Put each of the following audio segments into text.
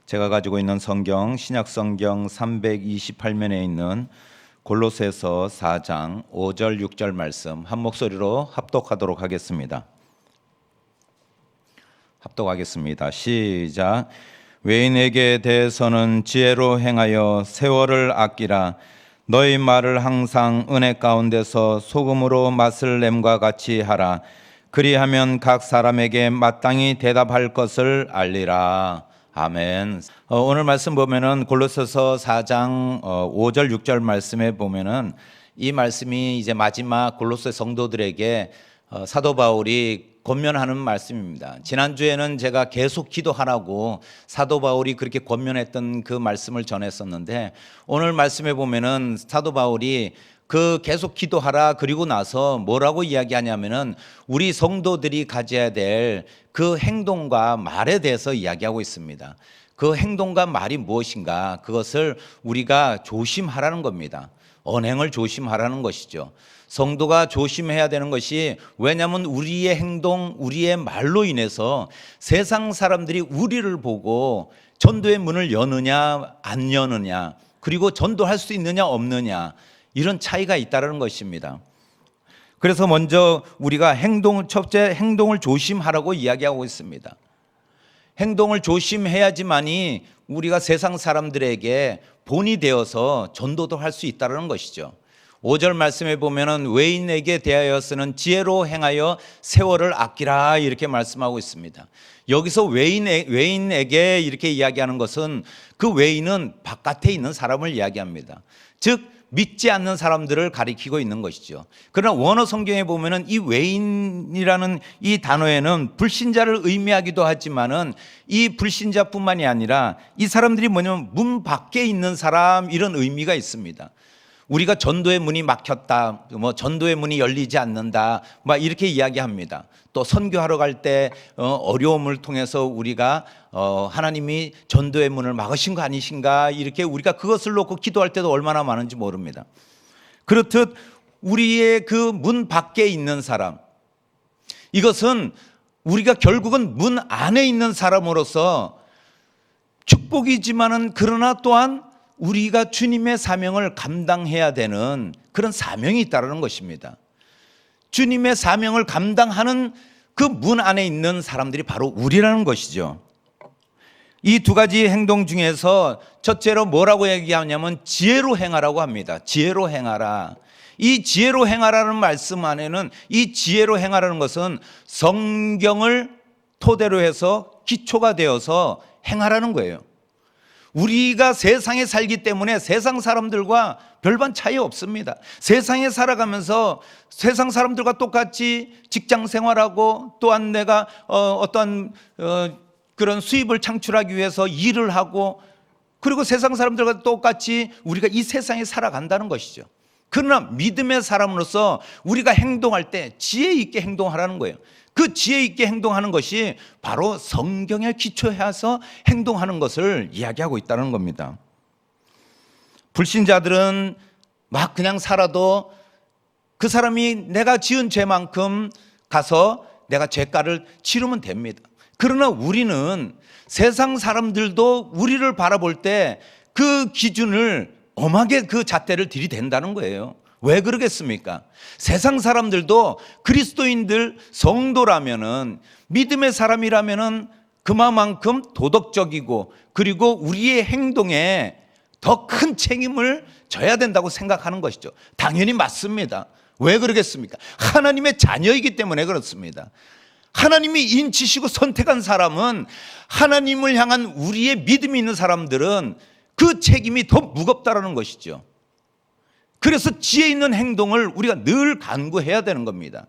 제가 가지고 있는 성경 신약 성경 328면에 있는 골로새서 4장 5절 6절 말씀 한 목소리로 합독하도록 하겠습니다. 합독하겠습니다. 시작. 외인에게 대해서는 지혜로 행하여 세월을 아끼라. 너희 말을 항상 은혜 가운데서 소금으로 맛을 냄과 같이 하라. 그리하면 각 사람에게 마땅히 대답할 것을 알리라. 아멘. 오늘 말씀 보면은 골로새서 4장 5절 6절 말씀에 보면은 이 말씀이 이제 마지막 골로새 성도들에게 사도 바울이 권면하는 말씀입니다. 지난주에는 제가 계속 기도하라고 사도 바울이 그렇게 권면했던 그 말씀을 전했었는데, 오늘 말씀에 보면은 사도 바울이 그 계속 기도하라 그리고 나서 뭐라고 이야기하냐면은 우리 성도들이 가져야 될 그 행동과 말에 대해서 이야기하고 있습니다. 그 행동과 말이 무엇인가, 그것을 우리가 조심하라는 겁니다. 언행을 조심하라는 것이죠. 성도가 조심해야 되는 것이, 왜냐하면 우리의 행동, 우리의 말로 인해서 세상 사람들이 우리를 보고 전도의 문을 여느냐 안 여느냐, 그리고 전도할 수 있느냐 없느냐, 이런 차이가 있다는 것입니다. 그래서 먼저 우리가 첫째 행동을 조심하라고 이야기하고 있습니다. 행동을 조심해야지만이 우리가 세상 사람들에게 본이 되어서 전도도 할 수 있다는 것이죠. 5절 말씀에 보면은 외인에게 대하여서는 지혜로 행하여 세월을 아끼라, 이렇게 말씀하고 있습니다. 여기서 외인에게 이렇게 이야기하는 것은, 그 외인은 바깥에 있는 사람을 이야기합니다. 즉 믿지 않는 사람들을 가리키고 있는 것이죠. 그러나 원어 성경에 보면은 이 외인이라는 이 단어에는 불신자를 의미하기도 하지만은, 이 불신자뿐만이 아니라 이 사람들이 뭐냐면 문 밖에 있는 사람, 이런 의미가 있습니다. 우리가 전도의 문이 막혔다, 전도의 문이 열리지 않는다, 이렇게 이야기합니다. 또 선교하러 갈 때 어려움을 통해서 우리가 하나님이 전도의 문을 막으신 거 아니신가, 이렇게 우리가 그것을 놓고 기도할 때도 얼마나 많은지 모릅니다. 그렇듯 우리의 그 문 밖에 있는 사람, 이것은 우리가 결국은 문 안에 있는 사람으로서 축복이지만은, 그러나 또한 우리가 주님의 사명을 감당해야 되는 그런 사명이 있다는 것입니다. 주님의 사명을 감당하는 그 문 안에 있는 사람들이 바로 우리라는 것이죠. 이 두 가지 행동 중에서 첫째로 뭐라고 얘기하냐면 지혜로 행하라고 합니다. 지혜로 행하라. 이 지혜로 행하라는 말씀 안에는, 이 지혜로 행하라는 것은 성경을 토대로 해서 기초가 되어서 행하라는 거예요. 우리가 세상에 살기 때문에 세상 사람들과 별반 차이 없습니다. 세상에 살아가면서 세상 사람들과 똑같이 직장 생활하고, 또한 내가 어떤 그런 수입을 창출하기 위해서 일을 하고, 그리고 세상 사람들과 똑같이 우리가 이 세상에 살아간다는 것이죠. 그러나 믿음의 사람으로서 우리가 행동할 때 지혜 있게 행동하라는 거예요. 그 지혜 있게 행동하는 것이 바로 성경에 기초해서 행동하는 것을 이야기하고 있다는 겁니다. 불신자들은 막 그냥 살아도 그 사람이 내가 지은 죄만큼 가서 내가 죄가를 치르면 됩니다. 그러나 우리는 세상 사람들도 우리를 바라볼 때 그 기준을 엄하게 그 잣대를 들이댄다는 거예요. 왜 그러겠습니까? 세상 사람들도 그리스도인들, 성도라면은, 믿음의 사람이라면은 그만큼 도덕적이고, 그리고 우리의 행동에 더 큰 책임을 져야 된다고 생각하는 것이죠. 당연히 맞습니다. 왜 그러겠습니까? 하나님의 자녀이기 때문에 그렇습니다. 하나님이 인치시고 선택한 사람은, 하나님을 향한 우리의 믿음이 있는 사람들은 그 책임이 더 무겁다라는 것이죠. 그래서 지혜 있는 행동을 우리가 늘 간구해야 되는 겁니다.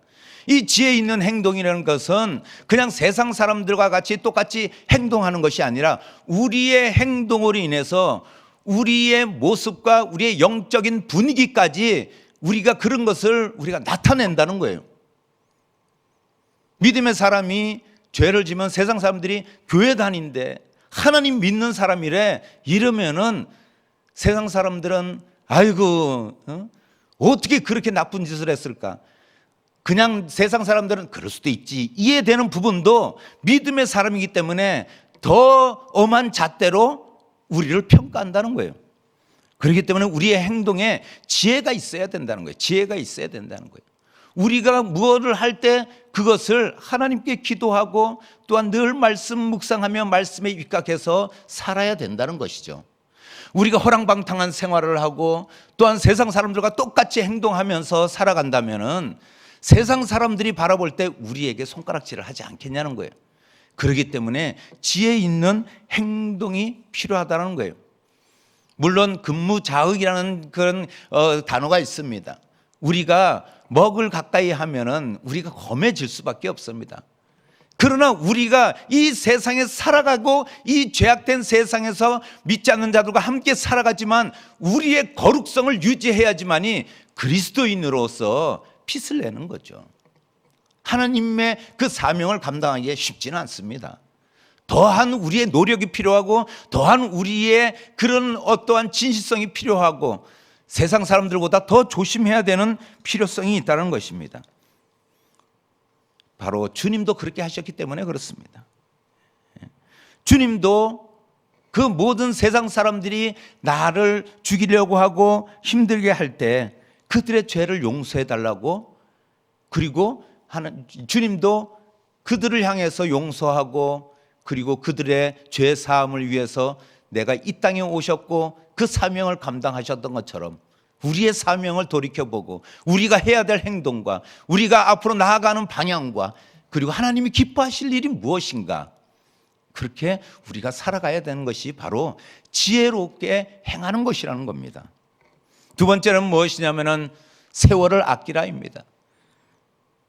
이 지혜 있는 행동이라는 것은 그냥 세상 사람들과 같이 똑같이 행동하는 것이 아니라, 우리의 행동으로 인해서 우리의 모습과 우리의 영적인 분위기까지 우리가 그런 것을 우리가 나타낸다는 거예요. 믿음의 사람이 죄를 지면 세상 사람들이 교회 다닌데 하나님 믿는 사람이래 이러면은 세상 사람들은 아이고 어떻게 그렇게 나쁜 짓을 했을까, 그냥 세상 사람들은 그럴 수도 있지, 이해되는 부분도 믿음의 사람이기 때문에 더 엄한 잣대로 우리를 평가한다는 거예요. 그렇기 때문에 우리의 행동에 지혜가 있어야 된다는 거예요. 지혜가 있어야 된다는 거예요. 우리가 무엇을 할 때 그것을 하나님께 기도하고 또한 늘 말씀 묵상하며 말씀에 입각해서 살아야 된다는 것이죠. 우리가 허랑방탕한 생활을 하고 또한 세상 사람들과 똑같이 행동하면서 살아간다면은 세상 사람들이 바라볼 때 우리에게 손가락질을 하지 않겠냐는 거예요. 그렇기 때문에 지혜 있는 행동이 필요하다는 거예요. 물론 근무자의라는 그런 단어가 있습니다. 우리가 먹을 가까이 하면은 우리가 검해질 수밖에 없습니다. 그러나 우리가 이 세상에 살아가고 이 죄악된 세상에서 믿지 않는 자들과 함께 살아가지만 우리의 거룩성을 유지해야지만이 그리스도인으로서 핏을 내는 거죠. 하나님의 그 사명을 감당하기에 쉽지는 않습니다. 더한 우리의 노력이 필요하고 더한 우리의 그런 어떠한 진실성이 필요하고 세상 사람들보다 더 조심해야 되는 필요성이 있다는 것입니다. 바로 주님도 그렇게 하셨기 때문에 그렇습니다. 주님도 그 모든 세상 사람들이 나를 죽이려고 하고 힘들게 할 때 그들의 죄를 용서해 달라고, 그리고 주님도 그들을 향해서 용서하고 그리고 그들의 죄 사함을 위해서 내가 이 땅에 오셨고 그 사명을 감당하셨던 것처럼 우리의 사명을 돌이켜보고 우리가 해야 될 행동과 우리가 앞으로 나아가는 방향과 그리고 하나님이 기뻐하실 일이 무엇인가, 그렇게 우리가 살아가야 되는 것이 바로 지혜롭게 행하는 것이라는 겁니다. 두 번째는 무엇이냐면은 세월을 아끼라입니다.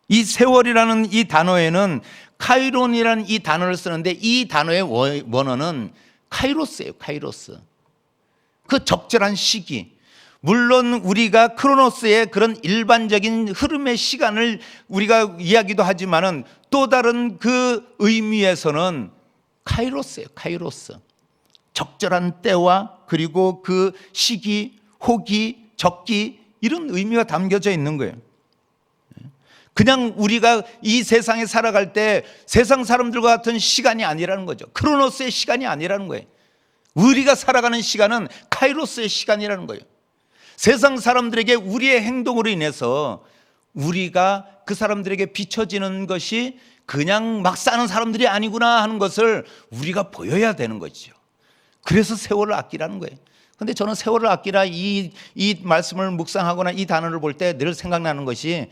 이 세월이라는 이 단어에는 카이론이라는 이 단어를 쓰는데 이 단어의 원어는 카이로스예요. 카이로스. 그 적절한 시기. 물론 우리가 크로노스의 그런 일반적인 흐름의 시간을 우리가 이야기도 하지만은 또 다른 그 의미에서는 카이로스예요. 카이로스. 적절한 때와 그리고 그 시기, 호기, 적기, 이런 의미가 담겨져 있는 거예요. 그냥 우리가 이 세상에 살아갈 때 세상 사람들과 같은 시간이 아니라는 거죠. 크로노스의 시간이 아니라는 거예요. 우리가 살아가는 시간은 카이로스의 시간이라는 거예요. 세상 사람들에게 우리의 행동으로 인해서 우리가 그 사람들에게 비춰지는 것이 그냥 막 사는 사람들이 아니구나 하는 것을 우리가 보여야 되는 거죠. 그래서 세월을 아끼라는 거예요. 근데 저는 세월을 아끼라 이 말씀을 묵상하거나 이 단어를 볼 때 늘 생각나는 것이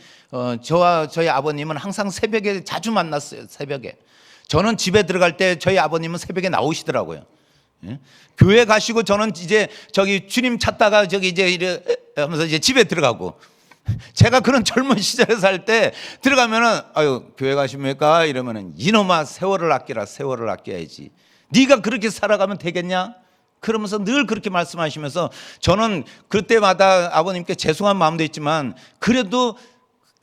저와 저희 아버님은 항상 새벽에 자주 만났어요. 새벽에. 저는 집에 들어갈 때 저희 아버님은 새벽에 나오시더라고요. 예? 교회 가시고 저는 이제 저기 주님 찾다가 저기 이제 이래 하면서 이제 집에 들어가고, 제가 그런 젊은 시절에 살 때 들어가면은 아유 교회 가십니까? 이러면은 이놈아 세월을 아끼라, 세월을 아껴야지. 네가 그렇게 살아가면 되겠냐? 그러면서 늘 그렇게 말씀하시면서 저는 그때마다 아버님께 죄송한 마음도 있지만 그래도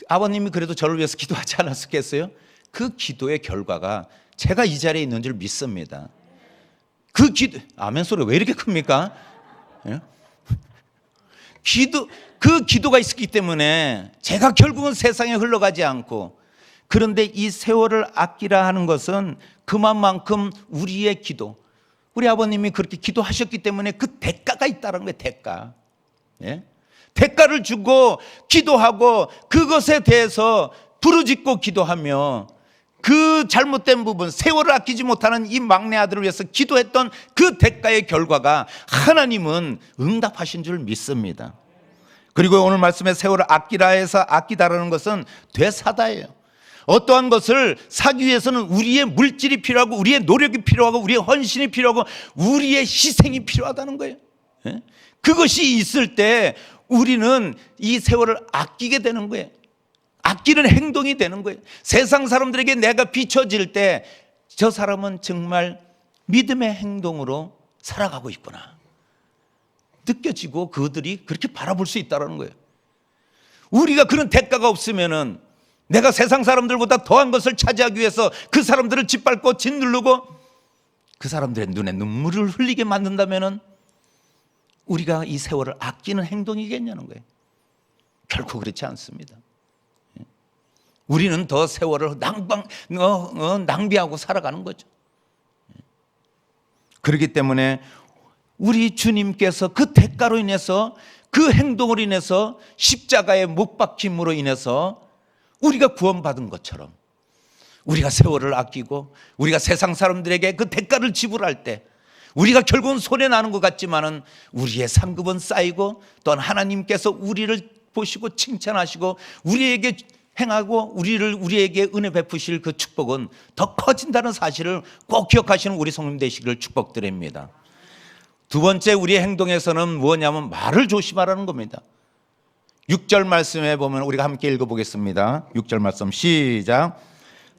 아버님이 그래도 저를 위해서 기도하지 않았겠어요? 그 기도의 결과가 제가 이 자리에 있는 줄 믿습니다. 그 기도, 아멘 소리가 왜 이렇게 큽니까? 예? 그 기도가 있었기 때문에 제가 결국은 세상에 흘러가지 않고, 그런데 이 세월을 아끼라 하는 것은 그만큼 우리의 기도, 우리 아버님이 그렇게 기도하셨기 때문에 그 대가가 있다는 거예요. 대가. 예? 대가를 주고 기도하고 그것에 대해서 부르짖고 기도하며 그 잘못된 부분, 세월을 아끼지 못하는 이 막내 아들을 위해서 기도했던 그 대가의 결과가 하나님은 응답하신 줄 믿습니다. 그리고 오늘 말씀에 세월을 아끼라 해서 아끼다라는 것은 되사다예요. 어떠한 것을 사기 위해서는 우리의 물질이 필요하고 우리의 노력이 필요하고 우리의 헌신이 필요하고 우리의 희생이 필요하다는 거예요. 그것이 있을 때 우리는 이 세월을 아끼게 되는 거예요. 아끼는 행동이 되는 거예요. 세상 사람들에게 내가 비춰질 때 저 사람은 정말 믿음의 행동으로 살아가고 있구나 느껴지고 그들이 그렇게 바라볼 수 있다는 거예요. 우리가 그런 대가가 없으면은 내가 세상 사람들보다 더한 것을 차지하기 위해서 그 사람들을 짓밟고 짓누르고 그 사람들의 눈에 눈물을 흘리게 만든다면은 우리가 이 세월을 아끼는 행동이겠냐는 거예요. 결코 그렇지 않습니다. 우리는 더 세월을 낭비하고 살아가는 거죠. 그렇기 때문에 우리 주님께서 그 대가로 인해서, 그 행동으로 인해서, 십자가의 못 박힘으로 인해서 우리가 구원받은 것처럼 우리가 세월을 아끼고 우리가 세상 사람들에게 그 대가를 지불할 때 우리가 결국은 손해나는 것 같지만은 우리의 상급은 쌓이고, 또한 하나님께서 우리를 보시고 칭찬하시고 우리에게 행하고 우리에게 은혜 베푸실 그 축복은 더 커진다는 사실을 꼭 기억하시는 우리 성도님 되시기를 축복드립니다. 두 번째, 우리의 행동에서는 뭐냐면 말을 조심하라는 겁니다. 6절 말씀에 보면 우리가 함께 읽어보겠습니다. 6절 말씀 시작.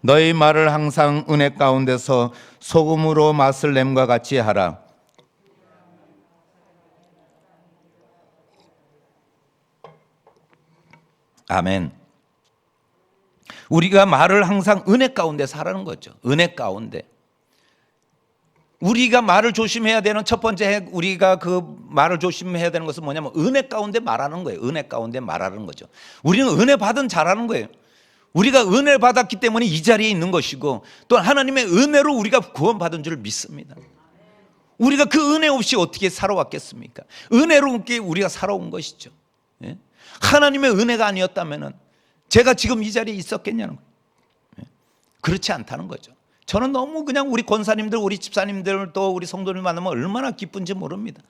너희 말을 항상 은혜 가운데서 소금으로 맛을 냄과 같이 하라. 아멘. 우리가 말을 항상 은혜 가운데서 하라는 거죠. 은혜 가운데. 우리가 말을 조심해야 되는 첫 번째, 우리가 그 말을 조심해야 되는 것은 뭐냐면 은혜 가운데 말하는 거예요. 은혜 가운데 말하는 거죠. 우리는 은혜 받은 자라는 거예요. 우리가 은혜를 받았기 때문에 이 자리에 있는 것이고, 또 하나님의 은혜로 우리가 구원받은 줄 믿습니다. 우리가 그 은혜 없이 어떻게 살아왔겠습니까? 은혜롭게 우리가 살아온 것이죠. 하나님의 은혜가 아니었다면 제가 지금 이 자리에 있었겠냐는 거예요. 그렇지 않다는 거죠. 저는 너무 그냥 우리 권사님들, 우리 집사님들, 또 우리 성도님 만나면 얼마나 기쁜지 모릅니다.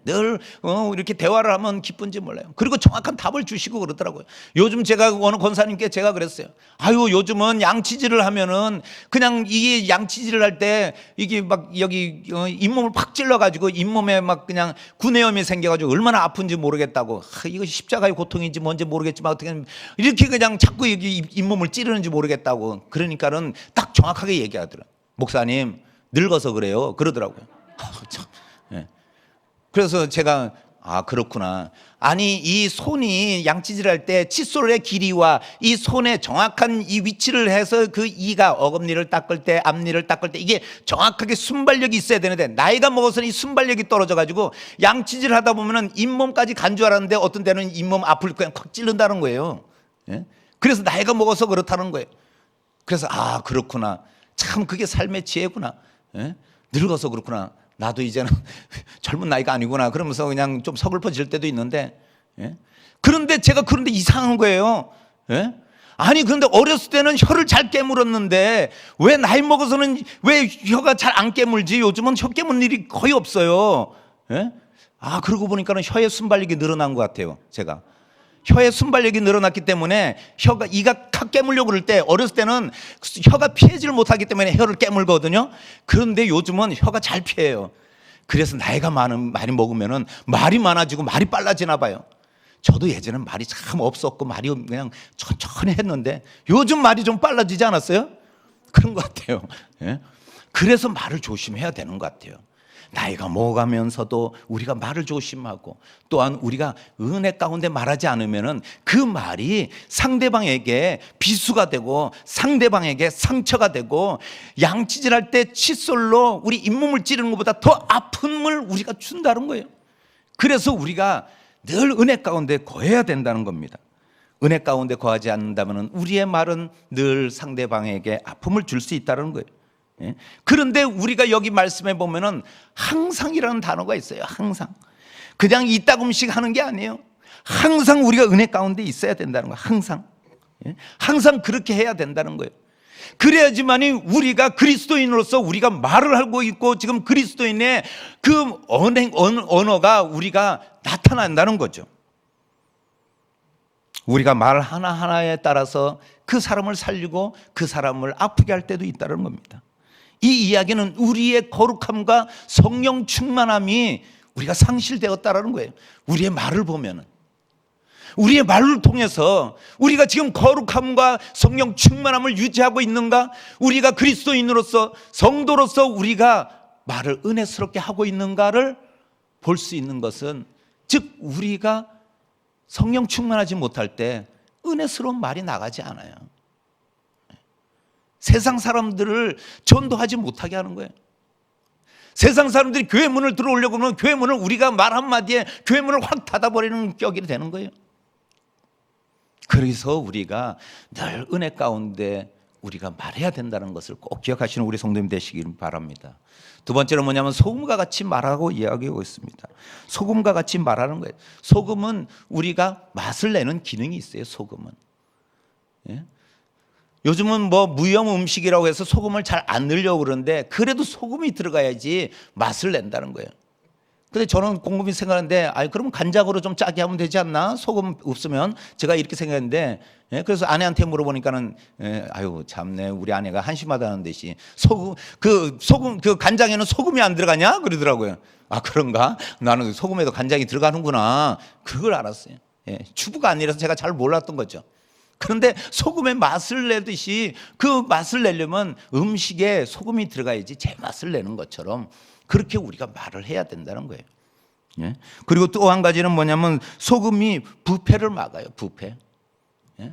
늘 이렇게 대화를 하면 기쁜지 몰라요. 그리고 정확한 답을 주시고 그러더라고요. 요즘 제가 어느 권사님께 제가 그랬어요. 아유, 요즘은 양치질을 하면은 그냥 이게 양치질을 할 때 이게 막 여기 잇몸을 팍 찔러가지고 잇몸에 막 그냥 구내염이 생겨가지고 얼마나 아픈지 모르겠다고. 이거 십자가의 고통인지 뭔지 모르겠지만 어떻게 이렇게 그냥 자꾸 여기 잇몸을 찌르는지 모르겠다고. 그러니까는 딱 정확하게 얘기하더라고요. 목사님, 늙어서 그래요. 그러더라고요. 참. 그래서 제가 그렇구나. 아니, 이 손이 양치질할 때 칫솔의 길이와 이 손의 정확한 이 위치를 해서 그 이가 어금니를 닦을 때, 앞니를 닦을 때 이게 정확하게 순발력이 있어야 되는데, 나이가 먹어서는 이 순발력이 떨어져가지고 양치질 하다 보면은 잇몸까지 간 줄 알았는데 어떤 때는 잇몸 앞을 그냥 콱 찌른다는 거예요. 그래서 나이가 먹어서 그렇다는 거예요. 그래서 그렇구나. 참 그게 삶의 지혜구나. 늙어서 그렇구나. 나도 이제는 젊은 나이가 아니구나. 그러면서 그냥 좀 서글퍼질 때도 있는데, 그런데 제가 그런데 이상한 거예요. 아니, 그런데 어렸을 때는 혀를 잘 깨물었는데 왜 나이 먹어서는 왜 혀가 잘 안 깨물지? 요즘은 혀 깨무는 일이 거의 없어요. 그러고 보니까는 혀의 순발력이 늘어난 것 같아요. 제가 혀의 순발력이 늘어났기 때문에 이가 칵 깨물려고 그럴 때, 어렸을 때는 혀가 피하지를 못하기 때문에 혀를 깨물거든요. 그런데 요즘은 혀가 잘 피해요. 그래서 나이가 많이 먹으면은 말이 많아지고 말이 빨라지나 봐요. 저도 예전엔 말이 참 없었고 말이 그냥 천천히 했는데 요즘 말이 좀 빨라지지 않았어요? 그런 것 같아요. 그래서 말을 조심해야 되는 것 같아요. 나이가 먹어가면서도 우리가 말을 조심하고, 또한 우리가 은혜 가운데 말하지 않으면은 그 말이 상대방에게 비수가 되고 상대방에게 상처가 되고, 양치질할 때 칫솔로 우리 잇몸을 찌르는 것보다 더 아픔을 우리가 준다는 거예요. 그래서 우리가 늘 은혜 가운데 거해야 된다는 겁니다. 은혜 가운데 거하지 않는다면 우리의 말은 늘 상대방에게 아픔을 줄 수 있다는 거예요. 그런데 우리가 여기 말씀해 보면은 항상이라는 단어가 있어요. 항상. 그냥 이따금씩 하는 게 아니에요. 항상 우리가 은혜 가운데 있어야 된다는 거예요. 항상. 항상 그렇게 해야 된다는 거예요. 그래야지만이 우리가 그리스도인으로서 우리가 말을 하고 있고, 지금 그리스도인의 그 언어가 우리가 나타난다는 거죠. 우리가 말 하나하나에 따라서 그 사람을 살리고 그 사람을 아프게 할 때도 있다는 겁니다. 이 이야기는 우리의 거룩함과 성령 충만함이 우리가 상실되었다는 거예요. 우리의 말을 보면은, 우리의 말을 통해서 우리가 지금 거룩함과 성령 충만함을 유지하고 있는가? 우리가 그리스도인으로서, 성도로서 우리가 말을 은혜스럽게 하고 있는가를 볼 수 있는 것은, 즉 우리가 성령 충만하지 못할 때 은혜스러운 말이 나가지 않아요. 세상 사람들을 전도하지 못하게 하는 거예요. 세상 사람들이 교회 문을 들어오려고 하면 교회 문을 우리가 말 한마디에 교회 문을 확 닫아버리는 격이 되는 거예요. 그래서 우리가 늘 은혜 가운데 우리가 말해야 된다는 것을 꼭 기억하시는 우리 성도님 되시길 바랍니다. 두 번째는 뭐냐면 소금과 같이 말하고 이야기하고 있습니다. 소금과 같이 말하는 거예요. 소금은 우리가 맛을 내는 기능이 있어요. 소금은. 예? 요즘은 뭐 무염 음식이라고 해서 소금을 잘 안 넣으려고 그러는데 그래도 소금이 들어가야지 맛을 낸다는 거예요. 근데 저는 곰곰이 생각하는데 그럼 간장으로 좀 짜게 하면 되지 않나? 소금 없으면. 제가 이렇게 생각했는데 그래서 아내한테 물어보니까는 아유 참네, 우리 아내가 한심하다는 듯이 소금 그 간장에는 소금이 안 들어가냐? 그러더라고요. 아 그런가? 나는 소금에도 간장이 들어가는구나. 그걸 알았어요. 주부가 아니라서 제가 잘 몰랐던 거죠. 그런데 소금의 맛을 내듯이 그 맛을 내려면 음식에 소금이 들어가야지 제맛을 내는 것처럼 그렇게 우리가 말을 해야 된다는 거예요. 그리고 또 한 가지는 뭐냐면 소금이 부패를 막아요. 부패.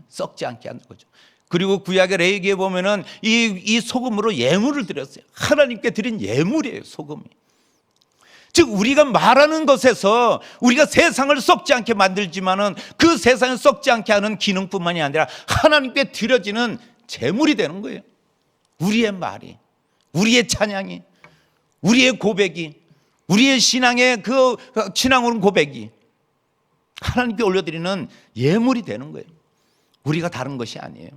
썩지 않게 하는 거죠. 그리고 구약의 레위기에 보면은 이 소금으로 예물을 드렸어요. 하나님께 드린 예물이에요. 소금이. 즉 우리가 말하는 것에서 우리가 세상을 썩지 않게 만들지만은 그 세상을 썩지 않게 하는 기능뿐만이 아니라 하나님께 드려지는 제물이 되는 거예요. 우리의 말이, 우리의 찬양이, 우리의 고백이, 우리의 신앙의 그 신앙으로 고백이 하나님께 올려드리는 예물이 되는 거예요. 우리가 다른 것이 아니에요.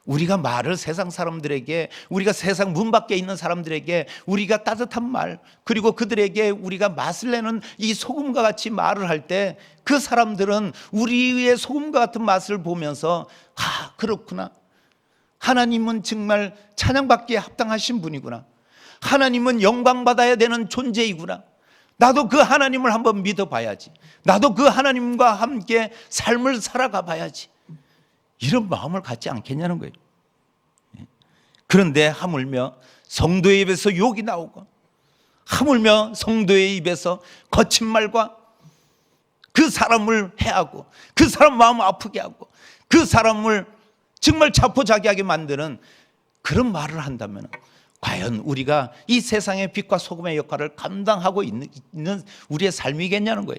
우리가 말을 세상 사람들에게, 우리가 세상 문 밖에 있는 사람들에게 우리가 따뜻한 말, 그리고 그들에게 우리가 맛을 내는 이 소금과 같이 말을 할 때 그 사람들은 우리의 소금과 같은 맛을 보면서 그렇구나, 하나님은 정말 찬양받기에 합당하신 분이구나, 하나님은 영광받아야 되는 존재이구나, 나도 그 하나님을 한번 믿어봐야지, 나도 그 하나님과 함께 삶을 살아가 봐야지, 이런 마음을 갖지 않겠냐는 거예요. 그런데 하물며 성도의 입에서 욕이 나오고, 하물며 성도의 입에서 거친 말과 그 사람을 해하고 그 사람 마음 아프게 하고 그 사람을 정말 자포자기하게 만드는 그런 말을 한다면 과연 우리가 이 세상의 빛과 소금의 역할을 감당하고 있는 우리의 삶이겠냐는 거예요.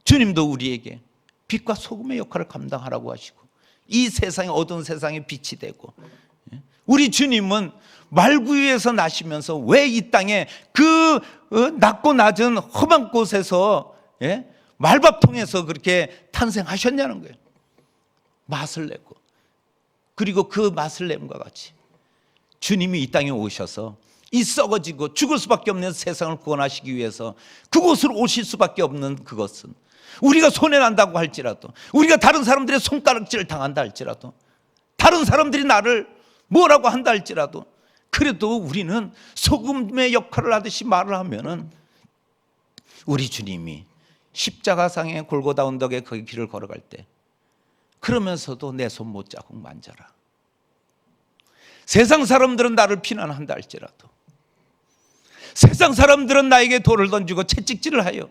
주님도 우리에게 빛과 소금의 역할을 감당하라고 하시고 이 세상의 어두운 세상에 빛이 되고, 우리 주님은 말구유에서 나시면서 왜 이 땅에 그 낮고 낮은 험한 곳에서 말밥통에서 그렇게 탄생하셨냐는 거예요. 맛을 내고, 그리고 그 맛을 nem과 같이 주님이 이 땅에 오셔서 이 썩어지고 죽을 수밖에 없는 세상을 구원하시기 위해서 그곳으로 오실 수밖에 없는 그것은, 우리가 손해난다고 할지라도, 우리가 다른 사람들의 손가락질을 당한다 할지라도, 다른 사람들이 나를 뭐라고 한다 할지라도, 그래도 우리는 소금의 역할을 하듯이 말을 하면은 우리 주님이 십자가상의 골고다 언덕에 그 길을 걸어갈 때 그러면서도 내 손 못 자국 만져라, 세상 사람들은 나를 비난한다 할지라도, 세상 사람들은 나에게 돌을 던지고 채찍질을 하여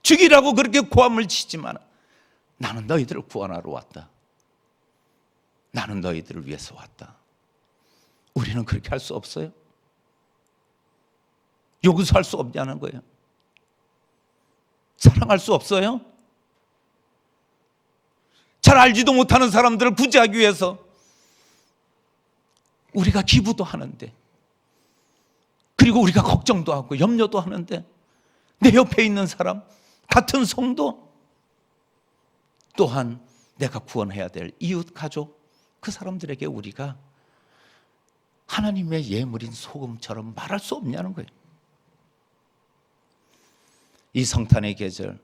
죽이라고 그렇게 고함을 치지만 나는 너희들을 구원하러 왔다, 나는 너희들을 위해서 왔다. 우리는 그렇게 할 수 없어요? 용서할 수 없냐는 거예요. 사랑할 수 없어요? 잘 알지도 못하는 사람들을 구제하기 위해서 우리가 기부도 하는데, 그리고 우리가 걱정도 하고 염려도 하는데, 내 옆에 있는 사람, 같은 성도, 또한 내가 구원해야 될 이웃, 가족, 그 사람들에게 우리가 하나님의 예물인 소금처럼 말할 수 없냐는 거예요. 이 성탄의 계절,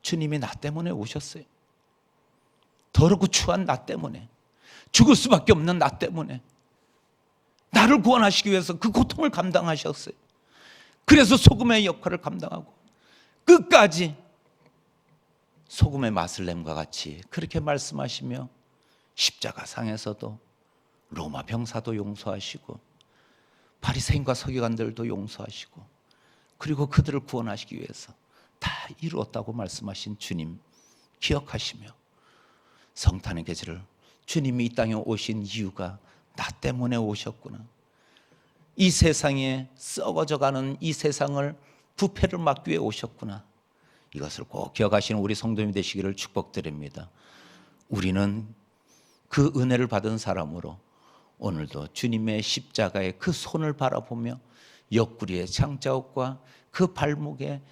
주님이 나 때문에 오셨어요. 더럽고 추한 나 때문에, 죽을 수밖에 없는 나 때문에 나를 구원하시기 위해서 그 고통을 감당하셨어요. 그래서 소금의 역할을 감당하고 끝까지 소금의 맛을 nem과 같이 그렇게 말씀하시며 십자가상에서도 로마 병사도 용서하시고 바리새인과 서기관들도 용서하시고, 그리고 그들을 구원하시기 위해서 다 이루었다고 말씀하신 주님 기억하시며, 성탄의 계절을 주님이 이 땅에 오신 이유가 나 때문에 오셨구나, 이 세상에 썩어져가는 이 세상을 부패를 막기 위해 오셨구나, 이것을 꼭 기억하시는 우리 성도님이 되시기를 축복드립니다. 우리는 그 은혜를 받은 사람으로 오늘도 주님의 십자가의 그 손을 바라보며 옆구리의 창자국과 그 발목의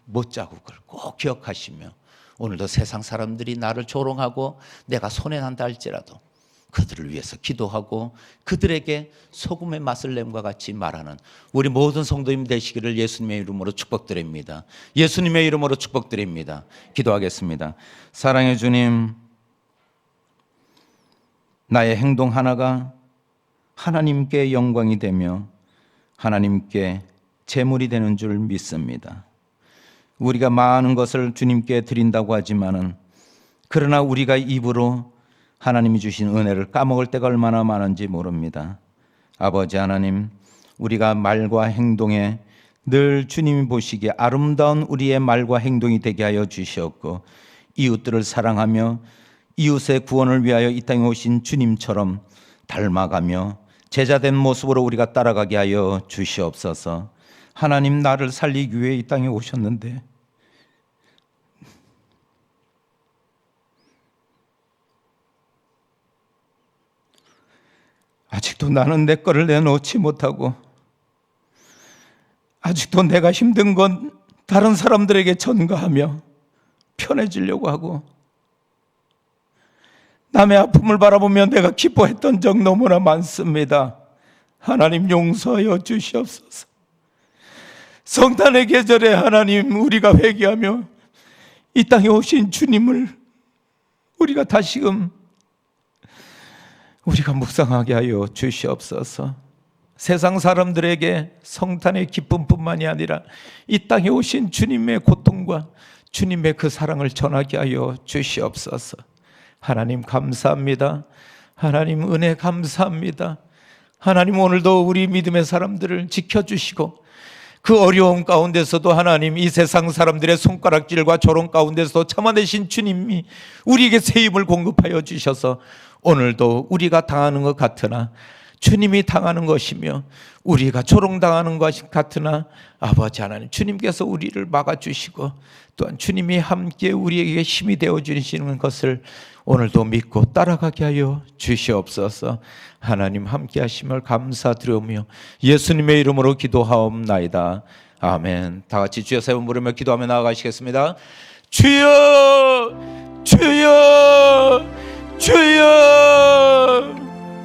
못자국을 꼭 기억하시며 오늘도 세상 사람들이 나를 조롱하고 내가 손해난다 할지라도 그들을 위해서 기도하고 그들에게 소금의 맛을 냄과 같이 말하는 우리 모든 성도님 되시기를 예수님의 이름으로 축복드립니다. 예수님의 이름으로 축복드립니다. 기도하겠습니다. 사랑의 주님, 나의 행동 하나가 하나님께 영광이 되며 하나님께 제물이 되는 줄 믿습니다. 우리가 많은 것을 주님께 드린다고 하지만은 그러나 우리가 입으로 하나님이 주신 은혜를 까먹을 때가 얼마나 많은지 모릅니다. 아버지 하나님, 우리가 말과 행동에 늘 주님이 보시기에 아름다운 우리의 말과 행동이 되게 하여 주시옵고 이웃들을 사랑하며 이웃의 구원을 위하여 이 땅에 오신 주님처럼 닮아가며 제자된 모습으로 우리가 따라가게 하여 주시옵소서. 하나님, 나를 살리기 위해 이 땅에 오셨는데 아직도 나는 내 거를 내놓지 못하고 아직도 내가 힘든 건 다른 사람들에게 전가하며 편해지려고 하고 남의 아픔을 바라보며 내가 기뻐했던 적 너무나 많습니다. 하나님, 용서하여 주시옵소서. 성탄의 계절에 하나님, 우리가 회개하며 이 땅에 오신 주님을 우리가 다시금 우리가 묵상하게 하여 주시옵소서. 세상 사람들에게 성탄의 기쁨뿐만이 아니라 이 땅에 오신 주님의 고통과 주님의 그 사랑을 전하게 하여 주시옵소서. 하나님 감사합니다. 하나님 은혜 감사합니다. 하나님, 오늘도 우리 믿음의 사람들을 지켜주시고 그 어려움 가운데서도 하나님, 이 세상 사람들의 손가락질과 조롱 가운데서도 참아내신 주님이 우리에게 새 힘을 공급하여 주셔서 오늘도 우리가 당하는 것 같으나 주님이 당하는 것이며 우리가 조롱당하는 것 같으나 아버지 하나님, 주님께서 우리를 막아주시고 또한 주님이 함께 우리에게 힘이 되어주시는 것을 오늘도 믿고 따라가게 하여 주시옵소서. 하나님 함께 하심을 감사드리며 예수님의 이름으로 기도하옵나이다. 아멘. 다 같이 주여 세 번 부르며 기도하며 나아가시겠습니다. 주여, 주여, 주여.